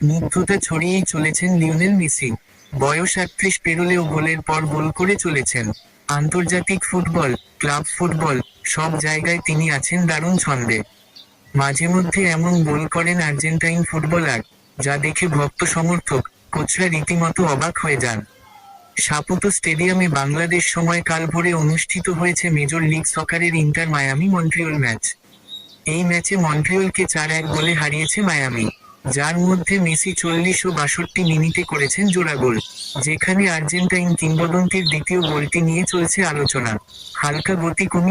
মুগ্ধতা ছড়িয়েই চলেছেন Lionel Messi. বয়স ৩৮ পেরোলেও গোলের পর গোল করে চলেছেন। আন্তর্জাতিক ফুটবল, ক্লাব ফুটবল, সব জায়গায় তিনি আছেন দারুণ ছন্দে। মাঝে মধ্যে এমন গোল করেন আর্জেন্টাইন ফুটবলার, যা দেখে ভক্ত সমর্থক, কোচরা রীতিমতো অবাক হয়ে যান। সাপুতো স্টেডিয়ামে বাংলাদেশ সময় কাল ভোরে অনুষ্ঠিত হয়েছে মেজর লিগ সকারের ইন্টার মায়ামি মন্ট্রিয়ল ম্যাচ। এই ম্যাচে মন্ট্রিয়লকে ৪-১ গোলে হারিয়েছে মায়ামি, যার মধ্যে মেসি ৪০ ও ৬২ মিনিটে করেছেন জোড়া গোল, যেখানে আর্জেন্টাইন কিংবদন্তির দ্বিতীয় গোলটি নিয়ে চলছে আলোচনা। হালকা গতি কমিয়ে